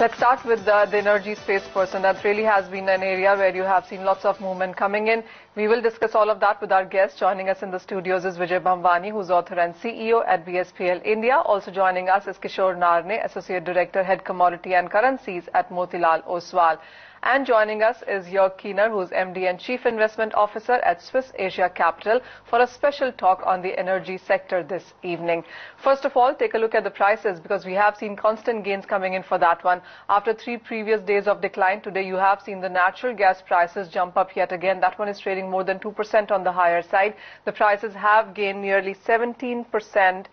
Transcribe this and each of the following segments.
Let's start with the energy space first, and that really has been an area where you have seen lots of movement coming in. We will discuss all of that with our guest. Joining us in the studios is Vijay Bhamwani, who's author and CEO at BSPL India. Also joining us is Kishore Narne, Associate Director, Head Commodity and Currencies at Motilal Oswal. And joining us is Jörg Kiener, who's MD and Chief Investment Officer at Swiss Asia Capital, for a special talk on the energy sector this evening. First of all, take a look at the prices, because we have seen constant gains coming in for that one. After 3 previous days of decline, today you have seen the natural gas prices jump up yet again. That one is trading more than 2% on the higher side. The prices have gained nearly 17%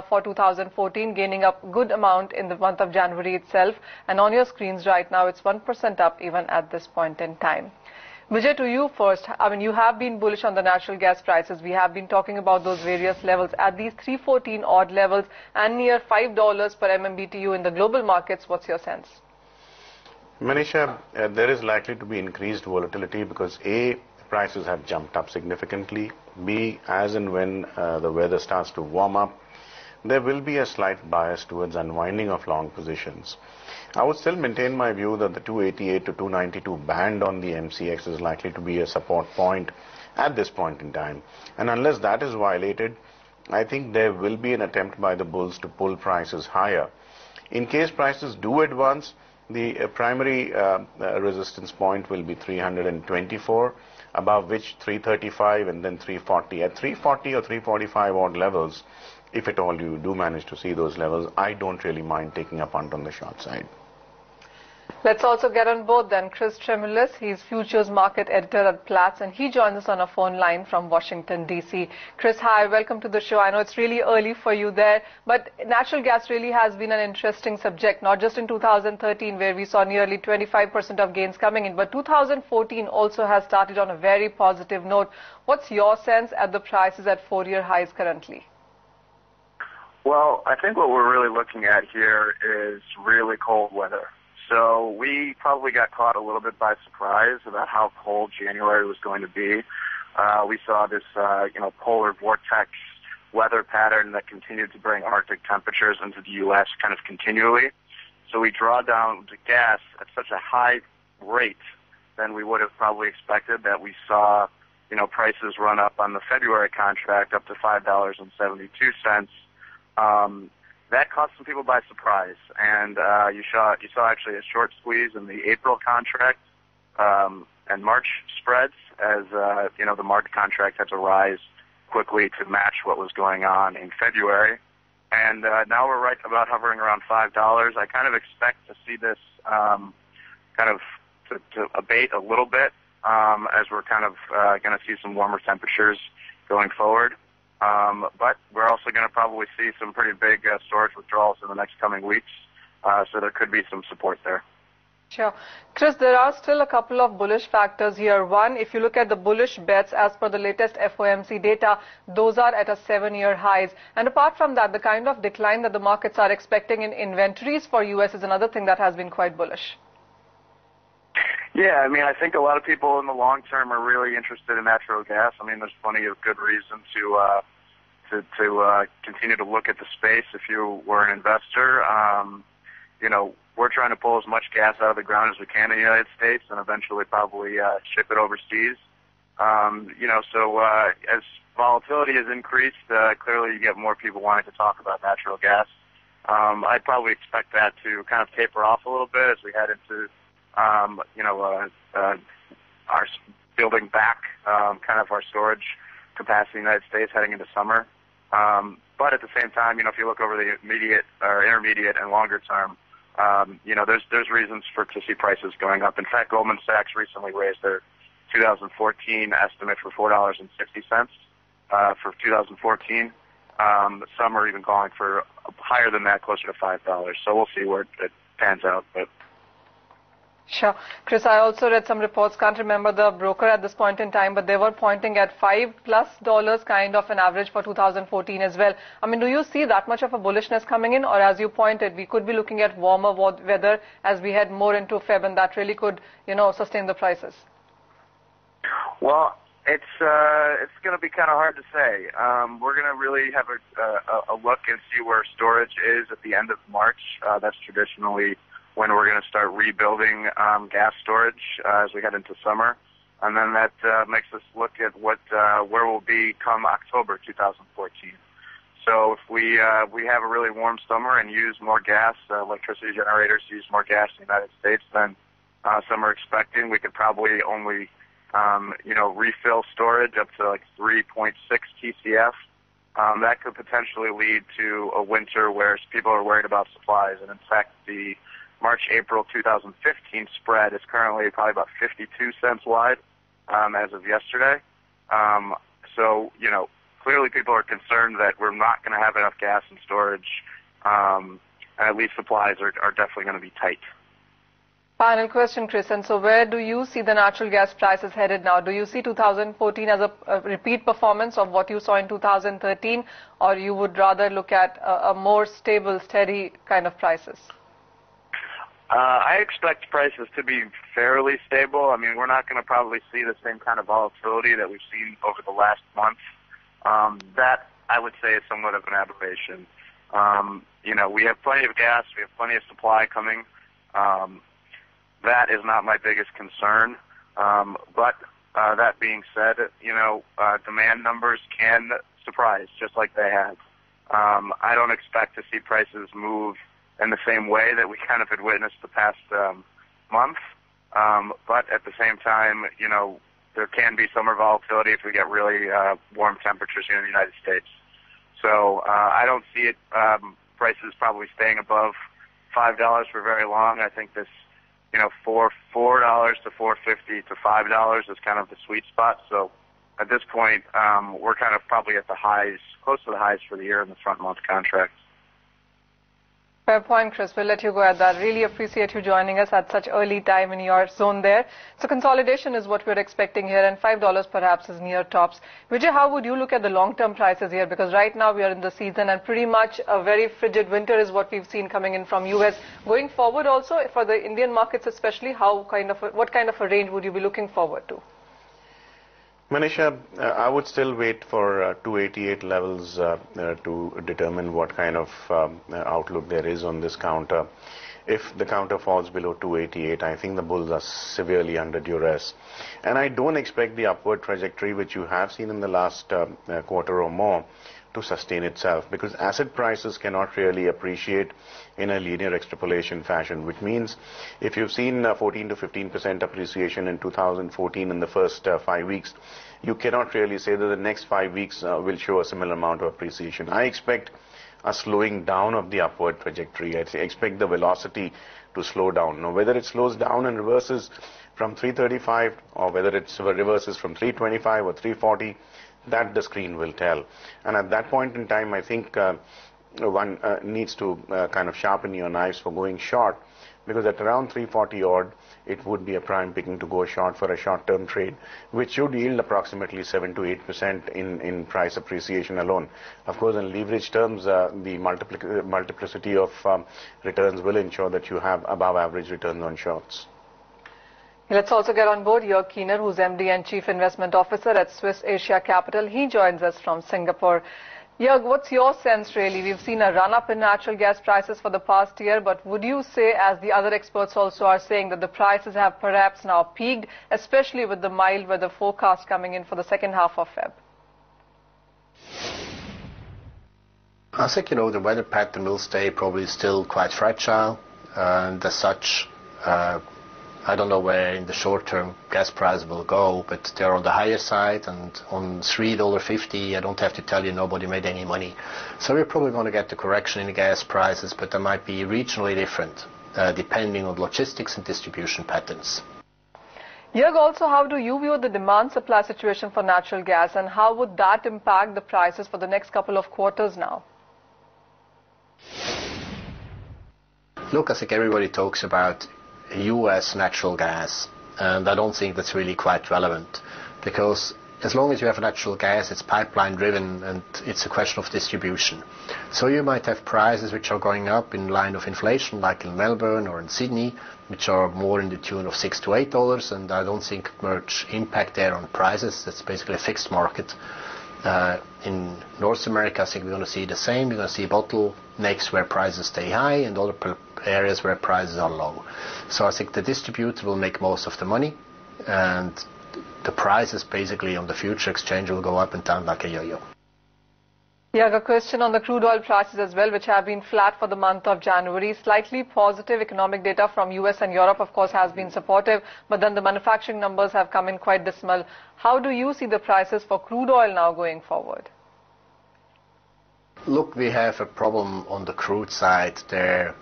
for 2014, gaining a good amount in the month of January itself. And on your screens right now, it's 1% up even at this point in time. Vijay, to you first. I mean, you have been bullish on the natural gas prices. We have been talking about those various levels. At these 314 odd levels and near $5 per MMBTU in the global markets, what's your sense? Manisha, there is likely to be increased volatility because A, prices have jumped up significantly. B, as and when the weather starts to warm up, there will be a slight bias towards unwinding of long positions. I would still maintain my view that the 288 to 292 band on the MCX is likely to be a support point at this point in time. And unless that is violated, I think there will be an attempt by the bulls to pull prices higher. In case prices do advance, the primary resistance point will be 324, above which 335 and then 340. At 340 or 345 odd levels, if at all you do manage to see those levels, I don't really mind taking a punt on the short side. Let's also get on board then Chris Tremulis. He's Futures Market Editor at Platts, and he joins us on a phone line from Washington, D.C. Chris, hi, welcome to the show. I know it's really early for you there, but natural gas really has been an interesting subject, not just in 2013, where we saw nearly 25% of gains coming in, but 2014 also has started on a very positive note. What's your sense at the prices at 4-year highs currently? Well, I think what we're really looking at here is really cold weather. So we probably got caught a little bit by surprise about how cold January was going to be. We saw this, polar vortex weather pattern that continued to bring Arctic temperatures into the U.S. kind of continually. So we draw down the gas at such a high rate than we would have probably expected, that we saw, prices run up on the February contract up to $5.72. That caught some people by surprise, and you saw actually a short squeeze in the April contract and March spreads, as the March contract had to rise quickly to match what was going on in February, and now we're right about hovering around $5. I kind of expect to see this to abate a little bit as we're kind of going to see some warmer temperatures going forward. But we're also going to probably see some pretty big storage withdrawals in the next coming weeks, so there could be some support there. Sure. Chris, there are still a couple of bullish factors here. One, if you look at the bullish bets as per the latest FOMC data, those are at a 7-year highs. And apart from that, the kind of decline that the markets are expecting in inventories for U.S. is another thing that has been quite bullish. Yeah, I think a lot of people in the long term are really interested in natural gas. There's plenty of good reason to continue to look at the space if you were an investor. We're trying to pull as much gas out of the ground as we can in the United States and eventually probably ship it overseas. So as volatility has increased, clearly you get more people wanting to talk about natural gas. I'd probably expect that to kind of taper off a little bit as we head into our building back kind of our storage capacity in the United States heading into summer. But at the same time, if you look over the immediate or intermediate and longer term, there's reasons to see prices going up. In fact, Goldman Sachs recently raised their 2014 estimate for $4.60 for 2014. Some are even calling for higher than that, closer to $5. So we'll see where it pans out. But Sure. Chris, I also read some reports, can't remember the broker at this point in time, but they were pointing at $5+ kind of an average for 2014 as well. Do you see that much of a bullishness coming in, or as you pointed, we could be looking at warmer weather as we head more into Feb, and that really could, sustain the prices? Well, it's going to be kind of hard to say. We're going to really have a look and see where storage is at the end of March. That's traditionally when we're going to start rebuilding gas storage as we head into summer. And then that makes us look at where we'll be come October 2014. So if we have a really warm summer and use more gas, electricity generators use more gas in the United States than some are expecting, we could probably only refill storage up to like 3.6 TCF. That could potentially lead to a winter where people are worried about supplies. And in fact, the March-April 2015 spread is currently probably about 52 cents wide as of yesterday. So, clearly people are concerned that we're not going to have enough gas in storage. At least supplies are definitely going to be tight. Final question, Chris. And so where do you see the natural gas prices headed now? Do you see 2014 as a repeat performance of what you saw in 2013, or you would rather look at a more stable, steady kind of prices? I expect prices to be fairly stable. I mean, we're not going to probably see the same kind of volatility that we've seen over the last month. That, I would say, is somewhat of an aberration. We have plenty of gas. We have plenty of supply coming. That is not my biggest concern. But that being said, demand numbers can surprise, just like they have. I don't expect to see prices move in the same way that we kind of had witnessed the past month. But at the same time, there can be summer volatility if we get really warm temperatures here in the United States. So I don't see it prices probably staying above $5 for very long. I think this, $4 to $4.50 to $5 is kind of the sweet spot. So at this point, we're kind of probably at the highs, close to the highs for the year in the front month contracts. Fair point, Chris. We'll let you go at that. Really appreciate you joining us at such early time in your zone there. So consolidation is what we're expecting here, and $5 perhaps is near tops. Vijay, how would you look at the long-term prices here? Because right now we are in the season, and pretty much a very frigid winter is what we've seen coming in from U.S. Going forward also, for the Indian markets especially, what kind of a range would you be looking forward to? Manisha, I would still wait for 288 levels to determine what kind of outlook there is on this counter. If the counter falls below 288, I think the bulls are severely under duress. And I don't expect the upward trajectory which you have seen in the last quarter or more to sustain itself, because asset prices cannot really appreciate in a linear extrapolation fashion, which means if you've seen 14 to 15% appreciation in 2014 in the first 5 weeks, you cannot really say that the next 5 weeks will show a similar amount of appreciation. I expect a slowing down of the upward trajectory. I expect the velocity to slow down. Now, whether it slows down and reverses from 335 or whether it reverses from 325 or 340, that the screen will tell. And at that point in time, I think one needs to kind of sharpen your knives for going short, because at around 340 odd, it would be a prime picking to go short for a short-term trade, which should yield approximately 7 to 8% in price appreciation alone. Of course, in leverage terms, the multiplicity of returns will ensure that you have above average returns on shorts. Let's also get on board Jörg Kiener, who's MD and Chief Investment Officer at Swiss Asia Capital. He joins us from Singapore. Jörg, what's your sense really? We've seen a run-up in natural gas prices for the past year, but would you say, as the other experts also are saying, that the prices have perhaps now peaked, especially with the mild weather forecast coming in for the second half of Feb? I think, the weather pattern will stay probably still quite fragile, and as such, I don't know where in the short term gas price will go, but they're on the higher side, and on $3.50, I don't have to tell you, nobody made any money. So we're probably going to get the correction in the gas prices, but they might be regionally different, depending on logistics and distribution patterns. Jörg, also, how do you view the demand-supply situation for natural gas, and how would that impact the prices for the next couple of quarters now? Look, I think everybody talks about U.S. natural gas, and I don't think that's really quite relevant, because as long as you have natural gas, it's pipeline driven and it's a question of distribution. So you might have prices which are going up in line of inflation, like in Melbourne or in Sydney, which are more in the tune of $6 to $8, and I don't think much impact there on prices. That's basically a fixed market. In North America, I think we're going to see the same. We're going to see bottlenecks where prices stay high and other areas where prices are low. So I think the distributor will make most of the money, and the prices basically on the future exchange will go up and down like a yo-yo. Yeah, a question on the crude oil prices as well, which have been flat for the month of January. Slightly positive economic data from US and Europe, of course, has been supportive, but then the manufacturing numbers have come in quite dismal. How do you see the prices for crude oil now going forward? Look, we have a problem on the crude side there.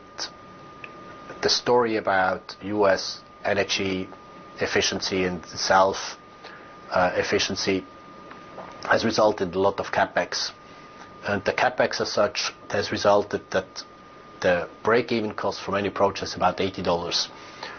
The story about US energy efficiency and self-efficiency has resulted in a lot of capex. And the capex as such has resulted that the break-even cost for many projects is about $80.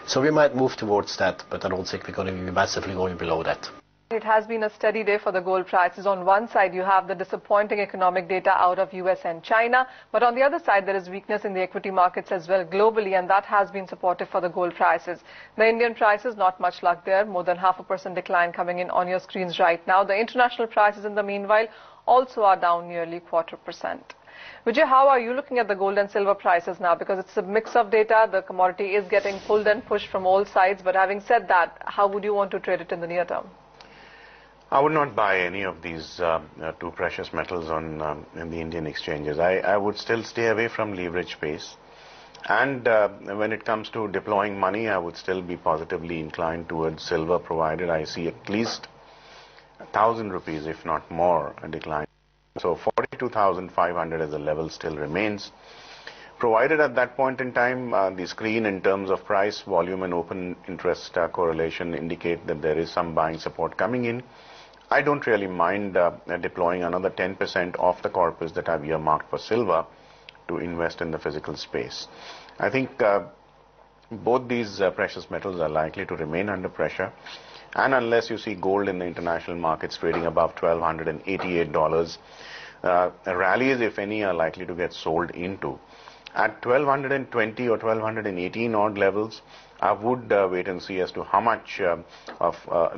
So we might move towards that, but I don't think we're going to be massively going below that. It has been a steady day for the gold prices. On one side, you have the disappointing economic data out of US and China, but on the other side, there is weakness in the equity markets as well globally, and that has been supportive for the gold prices. The Indian prices, not much luck there, more than 0.5% decline coming in on your screens right now. The international prices, in the meanwhile, also are down nearly 0.25%. Vijay, how are you looking at the gold and silver prices now? Because it's a mix of data, the commodity is getting pulled and pushed from all sides, but having said that, how would you want to trade it in the near term? I would not buy any of these two precious metals on in the Indian exchanges. I would still stay away from leverage space. And when it comes to deploying money, I would still be positively inclined towards silver, provided I see at least 1,000 rupees, if not more, a decline. So 42,500 as a level still remains. Provided at that point in time, the screen in terms of price, volume and open interest correlation indicate that there is some buying support coming in. I don't really mind deploying another 10% of the corpus that I've earmarked for silver to invest in the physical space. I think both these precious metals are likely to remain under pressure. And unless you see gold in the international markets trading above $1,288, rallies, if any, are likely to get sold into. At 1,220 or 1,218 odd levels, I would wait and see as to how much of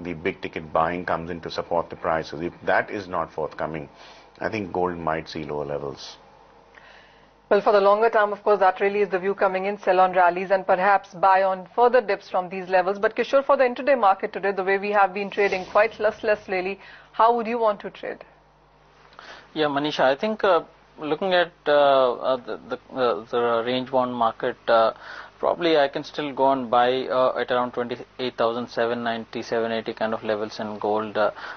the big ticket buying comes in to support the prices. If that is not forthcoming, I think gold might see lower levels. Well, for the longer term, of course, that really is the view coming in, sell on rallies and perhaps buy on further dips from these levels. But Kishore, for the intraday market today, the way we have been trading quite less lately, how would you want to trade? Yeah, Manisha, I think looking at the range-bound market, probably I can still go and buy at around 28,790, 780 kind of levels in gold.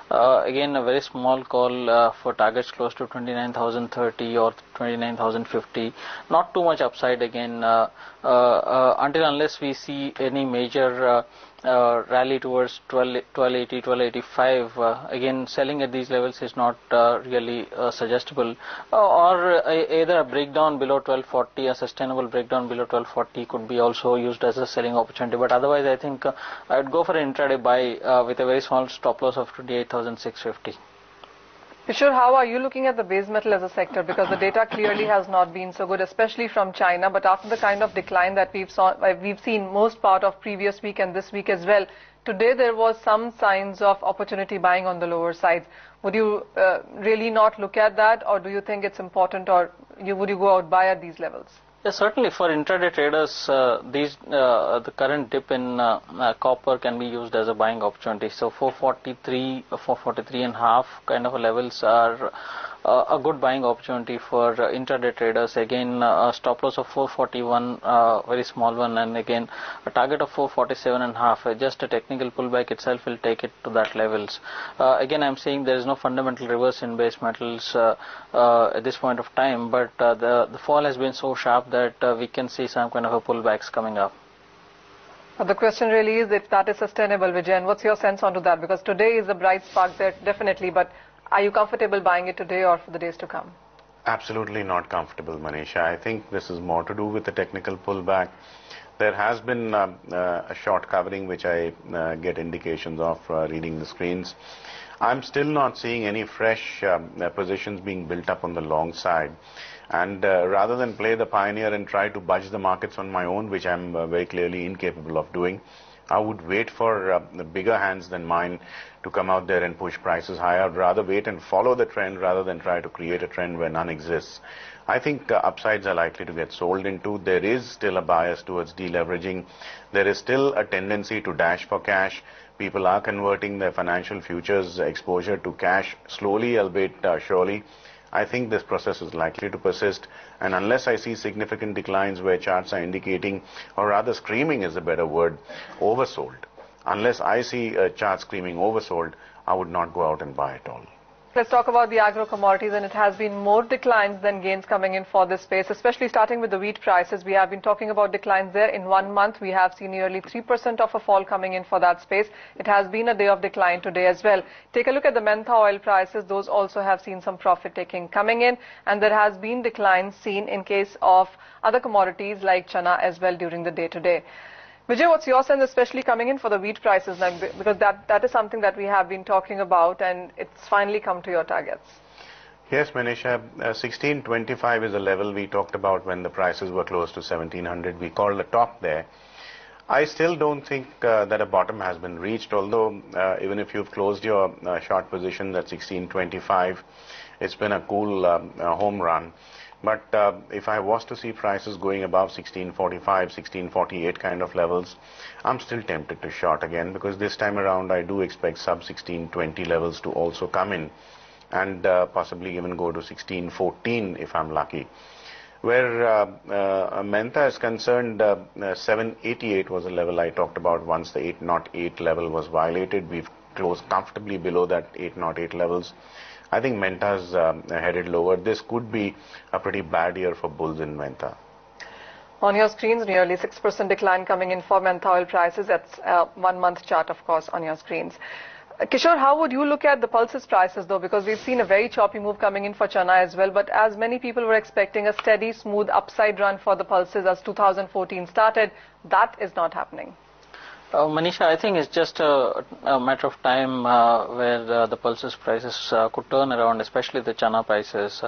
Again, a very small call for targets close to 29,030 or 29,050. Not too much upside again until unless we see any major rally towards 1280, 1285. Again, selling at these levels is not really suggestible. Or either a breakdown below 1240, a sustainable breakdown below 1240 could be also used as a selling opportunity. But otherwise, I think I would go for an intraday buy with a very small stop loss of 28,650. Kishore, how are you looking at the base metal as a sector? Because the data clearly has not been so good, especially from China. But after the kind of decline that we've seen most part of previous week and this week as well, today there was some signs of opportunity buying on the lower sides. Would you really not look at that, or do you think it's important, or would you go out buy at these levels? Yes, certainly for intraday traders, the current dip in copper can be used as a buying opportunity. So 443, 443 and a half kind of levels are a good buying opportunity for intraday traders. Again, a stop loss of 441, very small one, and again a target of 447 and a half. Just a technical pullback itself will take it to that levels. Again, I'm saying there is no fundamental reverse in base metals at this point of time, but the fall has been so sharp that we can see some kind of a pullbacks coming up. The question really is if that is sustainable, Vijay, and what's your sense onto that? Because today is a bright spark there, definitely, but are you comfortable buying it today or for the days to come? Absolutely not comfortable, Manisha. I think this is more to do with the technical pullback. There has been a short covering which I get indications of reading the screens. I'm still not seeing any fresh positions being built up on the long side. And rather than play the pioneer and try to budge the markets on my own, which I'm very clearly incapable of doing, I would wait for the bigger hands than mine to come out there and push prices higher. I'd rather wait and follow the trend rather than try to create a trend where none exists. I think upsides are likely to get sold into. There is still a bias towards deleveraging. There is still a tendency to dash for cash. People are converting their financial futures exposure to cash slowly, albeit surely. I think this process is likely to persist, and unless I see significant declines where charts are indicating, or rather screaming is a better word, oversold, unless I see a chart screaming oversold, I would not go out and buy at all. Let's talk about the agro commodities, and it has been more declines than gains coming in for this space, especially starting with the wheat prices. We have been talking about declines there. In 1 month, we have seen nearly 3% of a fall coming in for that space. It has been a day of decline today as well. Take a look at the mentha oil prices. Those also have seen some profit taking coming in, and there has been declines seen in case of other commodities like chana as well during the day today. Vijay, what's your sense, especially coming in for the wheat prices now, because that is something that we have been talking about and it's finally come to your targets? Yes, Manisha, 1625 is a level we talked about when the prices were close to 1700. We called a top there. I still don't think that a bottom has been reached, although even if you've closed your short position at 1625, it's been a cool home run. But if I was to see prices going above 1645, 1648 kind of levels, I'm still tempted to short again, because this time around I do expect sub 1620 levels to also come in, and possibly even go to 1614 if I'm lucky. Where mentha is concerned, 788 was a level I talked about once the 808 level was violated. We've closed comfortably below that 808 levels. I think mentha's headed lower. This could be a pretty bad year for bulls in mentha. On your screens, nearly 6% decline coming in for mentha oil prices. That's a 1 month chart, of course, on your screens. Kishore, how would you look at the pulses prices though? Because we've seen a very choppy move coming in for chana as well. But as many people were expecting a steady, smooth upside run for the pulses as 2014 started, that is not happening. Manisha, I think it's just a matter of time where the pulses prices could turn around, especially the chana prices.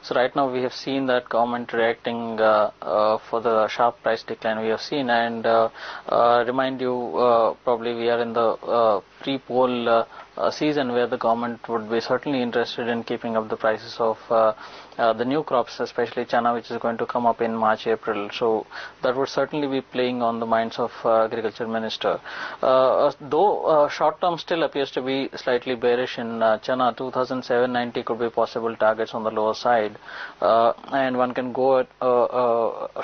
So right now we have seen that government reacting for the sharp price decline we have seen, and remind you, probably we are in the pre-poll season where the government would be certainly interested in keeping up the prices of the new crops, especially chana, which is going to come up in March, April. So that would certainly be playing on the minds of Agriculture Minister. Though short term still appears to be slightly bearish in chana, 2,790 could be possible targets on the lower side, and one can go at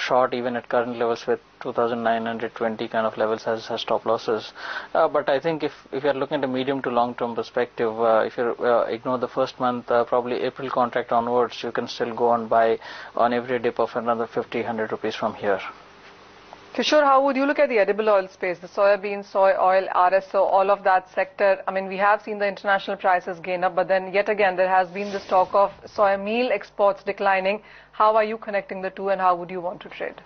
short even at current levels with 2,920 kind of levels as stop losses. But I think if you are looking at a medium to long term perspective, if you ignore the first month, probably April contract onwards, you can still go on buy on every dip of another 50-100 rupees from here. Kishore, how would you look at the edible oil space, the soybean, soy oil, RSO, all of that sector? I mean, we have seen the international prices gain up, but then yet again there has been this talk of soy meal exports declining. How are you connecting the two, and how would you want to trade?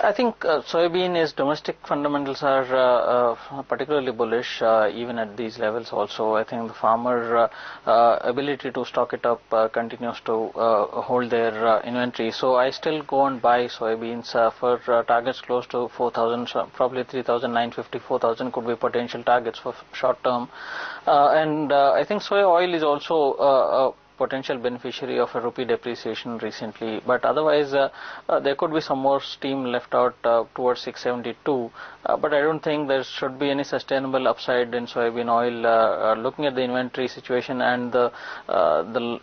I think soybean is domestic fundamentals are particularly bullish even at these levels also. I think the farmer ability to stock it up continues to hold their inventory. So I still go and buy soybeans for targets close to 4,000, probably 3,950, 4,000 could be potential targets for short term. And I think soy oil is also potential beneficiary of a rupee depreciation recently, but otherwise there could be some more steam left out towards 672, but I don't think there should be any sustainable upside in soybean oil looking at the inventory situation and the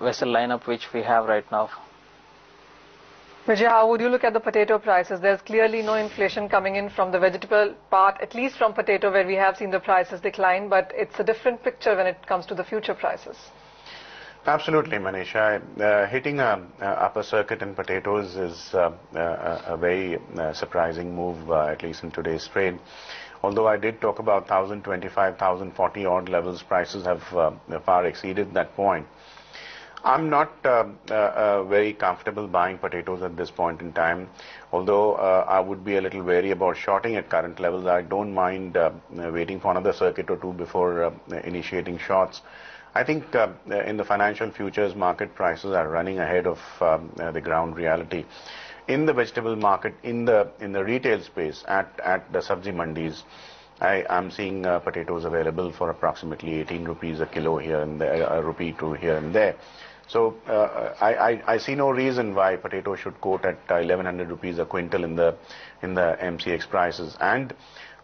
vessel lineup which we have right now. Vijay, how would you look at the potato prices? There's clearly no inflation coming in from the vegetable part, at least from potato, where we have seen the prices decline, but it's a different picture when it comes to the future prices. Absolutely, Manisha. Hitting a upper circuit in potatoes is a very surprising move, at least in today's trade. Although I did talk about 1,025, 1,040 odd levels, prices have far exceeded that point. I'm not very comfortable buying potatoes at this point in time. Although I would be a little wary about shorting at current levels, I don't mind waiting for another circuit or two before initiating shorts. I think in the financial futures market, prices are running ahead of the ground reality. In the vegetable market, in the retail space, at the sabzi mandis, I'm seeing potatoes available for approximately 18 rupees a kilo here and there, a rupee to here and there. So I see no reason why potatoes should quote at 1100 rupees a quintal in the MCX prices. And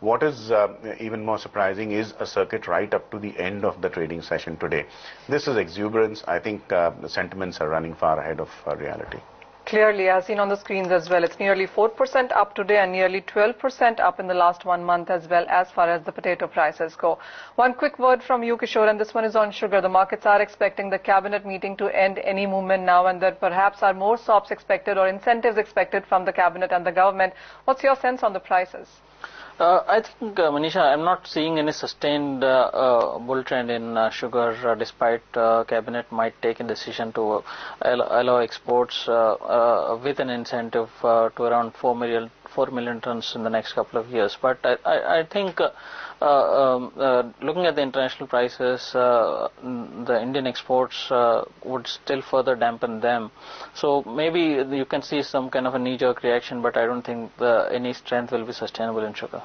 what is even more surprising is a circuit right up to the end of the trading session today. This is exuberance. I think the sentiments are running far ahead of reality. Clearly, as seen on the screens as well, it's nearly 4% up today and nearly 12% up in the last 1 month as well, as far as the potato prices go. One quick word from you, Kishore, and this one is on sugar. The markets are expecting the cabinet meeting to end any movement now, and there perhaps are more SOPs expected or incentives expected from the cabinet and the government. What's your sense on the prices? I think, Manisha, I'm not seeing any sustained bull trend in sugar, despite cabinet might take a decision to allow exports with an incentive to around 4 million tons in the next couple of years. But I think looking at the international prices, the Indian exports would still further dampen them. So maybe you can see some kind of a knee-jerk reaction, but I don't think any strength will be sustainable in sugar.